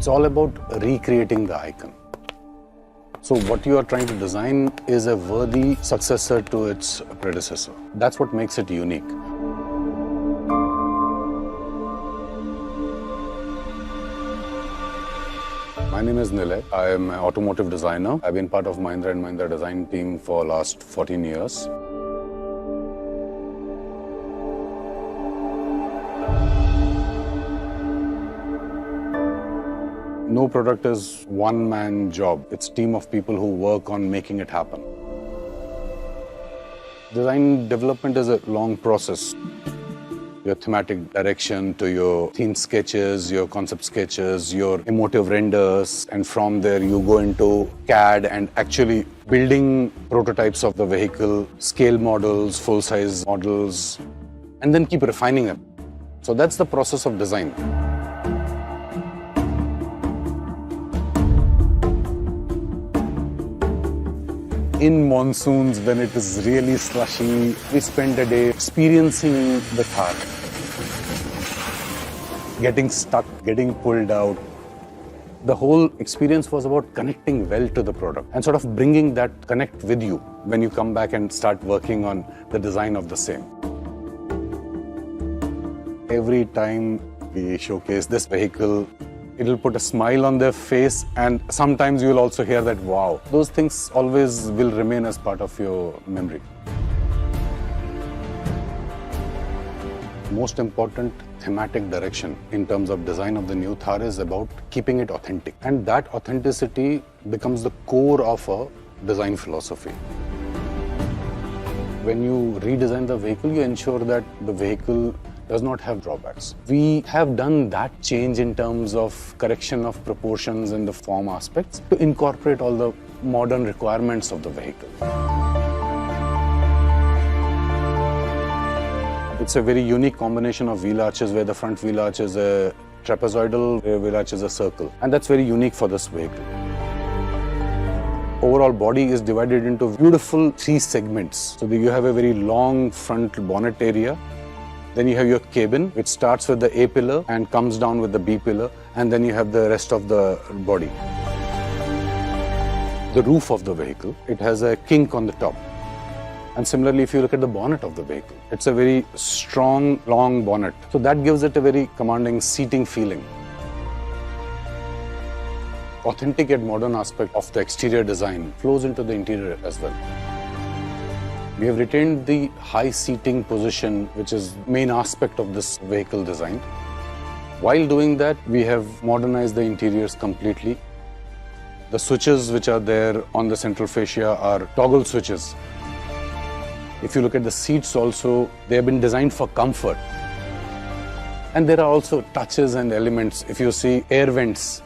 It's all about recreating the icon. So what you are trying to design is a worthy successor to its predecessor. That's what makes it unique. My name is Nilay. I am an automotive designer. I've been part of Mahindra and Mahindra design team for last 14 years. No product is one-man job. It's a team of people who work on making it happen. Design development is a long process. Your thematic direction to your theme sketches, your concept sketches, your emotive renders, and from there you go into CAD and actually building prototypes of the vehicle, scale models, full-size models, and then keep refining them. So that's the process of design. In monsoons, when it is really slushy, we spend a day experiencing the Thar. Getting stuck, getting pulled out. The whole experience was about connecting well to the product and sort of bringing that connect with you when you come back and start working on the design of the same. Every time we showcase this vehicle, it'll put a smile on their face, and sometimes you'll also hear that wow. Those things always will remain as part of your memory. Most important thematic direction in terms of design of the new Thar is about keeping it authentic. And that authenticity becomes the core of a design philosophy. When you redesign the vehicle, you ensure that the vehicle does not have drawbacks. We have done that change in terms of correction of proportions and the form aspects to incorporate all the modern requirements of the vehicle. It's a very unique combination of wheel arches where the front wheel arch is a trapezoidal, rear wheel arch is a circle. And that's very unique for this vehicle. Overall body is divided into beautiful 3 segments. So you have a very long front bonnet area. Then you have your cabin, which starts with the A pillar and comes down with the B pillar, and then you have the rest of the body. The roof of the vehicle, it has a kink on the top. And similarly, if you look at the bonnet of the vehicle, it's a very strong, long bonnet. So that gives it a very commanding seating feeling. Authentic yet modern aspect of the exterior design flows into the interior as well. We have retained the high seating position, which is main aspect of this vehicle design. While doing that, we have modernized the interiors completely. The switches which are there on the central fascia are toggle switches. If you look at the seats also, they have been designed for comfort. And there are also touches and elements. If you see air vents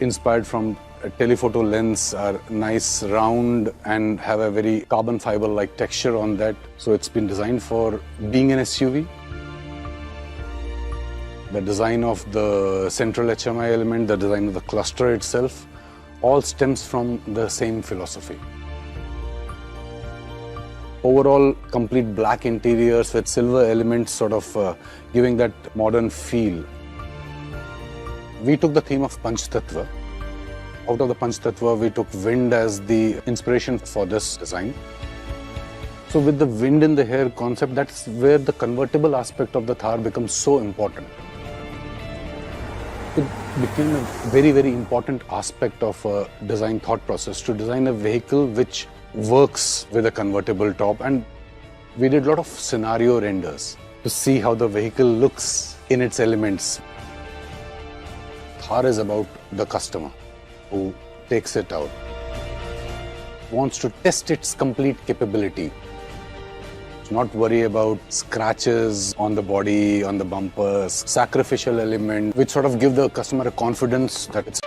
inspired from a telephoto lens are nice, round, and have a very carbon fiber-like texture on that. So it's been designed for being an SUV. The design of the central HMI element, the design of the cluster itself, all stems from the same philosophy. Overall, complete black interiors with silver elements sort of giving that modern feel. We took the theme of Panch Tattva. Out of the Panch Tattva, we took wind as the inspiration for this design. So with the wind in the hair concept, that's where the convertible aspect of the Thar becomes so important. It became a very, very important aspect of a design thought process to design a vehicle which works with a convertible top. And we did a lot of scenario renders to see how the vehicle looks in its elements. Thar is about the customer who takes it out, wants to test its complete capability. Not worry about scratches on the body, on the bumpers, sacrificial element, which sort of give the customer a confidence that it's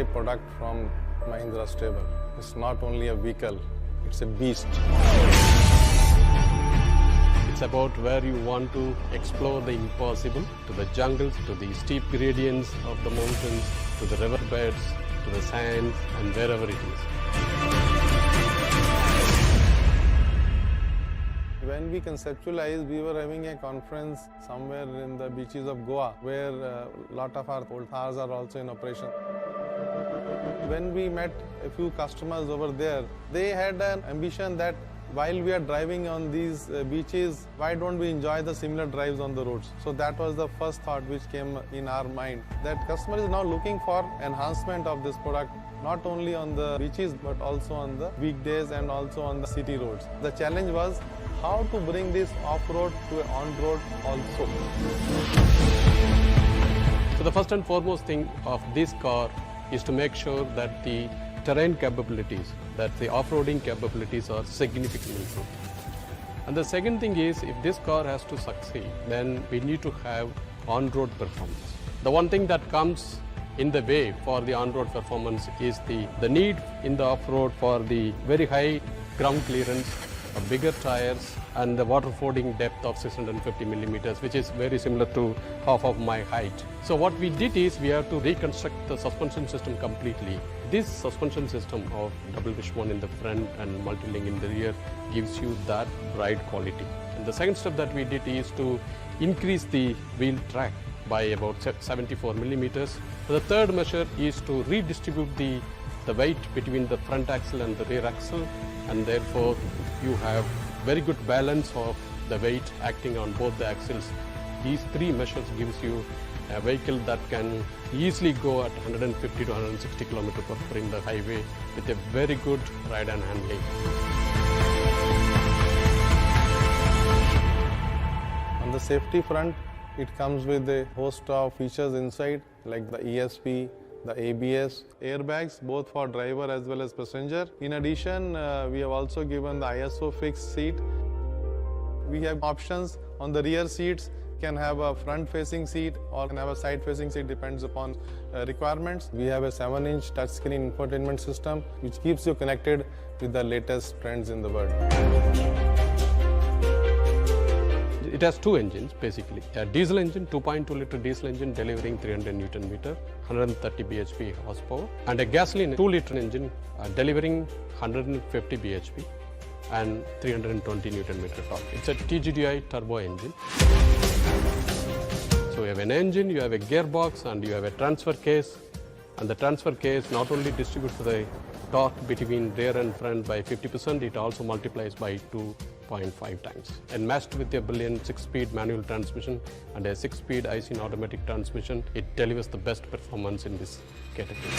landscape product from Mahindra stable. It's not only a vehicle, it's a beast. It's about where you want to explore the impossible, to the jungles, to the steep gradients of the mountains, to the riverbeds, to the sands, and wherever it is. When we conceptualized, we were having a conference somewhere in the beaches of Goa, where a lot of our old Thars are also in operation. When we met a few customers over there, they had an ambition that while we are driving on these beaches, why don't we enjoy the similar drives on the roads? So that was the first thought which came in our mind, that customer is now looking for enhancement of this product, not only on the beaches but also on the weekdays and also on the city roads. The challenge was how to bring this off-road to on-road also. So the first and foremost thing of this car is to make sure that the terrain capabilities, that the off-roading capabilities are significantly improved. And the second thing is, if this car has to succeed, then we need to have on-road performance. The one thing that comes in the way for the on-road performance is the need in the off-road for the very high ground clearance, bigger tires, and the water fording depth of 650 millimeters, which is very similar to half of my height. So what we did is we have to reconstruct the suspension system completely. This suspension system of double wishbone in the front and multi-link in the rear gives you that ride quality. And the second step that we did is to increase the wheel track by about 74 millimeters. The third measure is to redistribute the weight between the front axle and the rear axle, and therefore you have very good balance of the weight acting on both the axles. These three measures gives you a vehicle that can easily go at 150 to 160 km per hour in the highway with a very good ride and handling. On the safety front, it comes with a host of features inside, like the ESP, the ABS, airbags, both for driver as well as passenger. In addition, we have also given the ISO fixed seat. We have options on the rear seats, can have a front-facing seat or can have a side-facing seat, depends upon requirements. We have a 7-inch touchscreen infotainment system which keeps you connected with the latest trends in the world. It has two engines basically. A diesel engine, 2.2 liter diesel engine delivering 300 Newton meter, 130 bhp horsepower, and a gasoline 2 liter engine delivering 150 bhp and 320 Newton meter torque. It's a TGDI turbo engine. So you have an engine, you have a gearbox, and you have a transfer case. And the transfer case not only distributes the torque between rear and front by 50%, it also multiplies by 2.5 times. And matched with a brilliant 6-speed manual transmission and a 6-speed IC automatic transmission, it delivers the best performance in this category.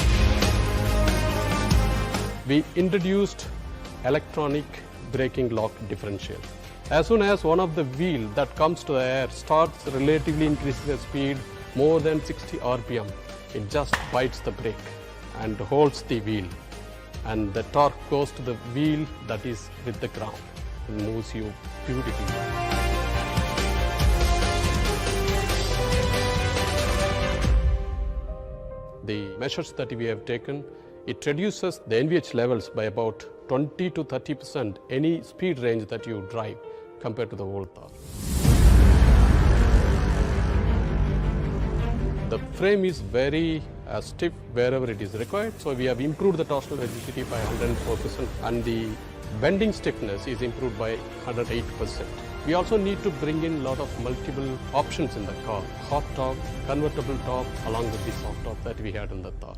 We introduced electronic braking lock differential. As soon as one of the wheel that comes to the air starts relatively increasing the speed more than 60 RPM, it just bites the brake and holds the wheel, and the torque goes to the wheel that is with the ground and moves you beautifully. The measures that we have taken, it reduces the NVH levels by about 20 to 30% any speed range that you drive compared to the old Thar. The frame is very stiff wherever it is required, so we have improved the torsional rigidity by 104%, and the bending stiffness is improved by 108%. We also need to bring in a lot of multiple options in the car: hot top, convertible top, along with the soft top that we had in the Thar.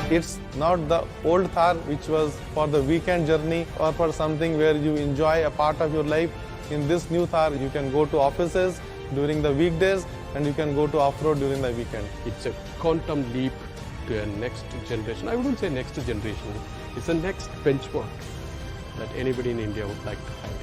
It's not the old Thar which was for the weekend journey or for something where you enjoy a part of your life. In this new Thar, you can go to offices during the weekdays and you can go to off-road during the weekend. It's a quantum leap to a next generation. I wouldn't say next generation, it's the next benchmark that anybody in India would like to have it.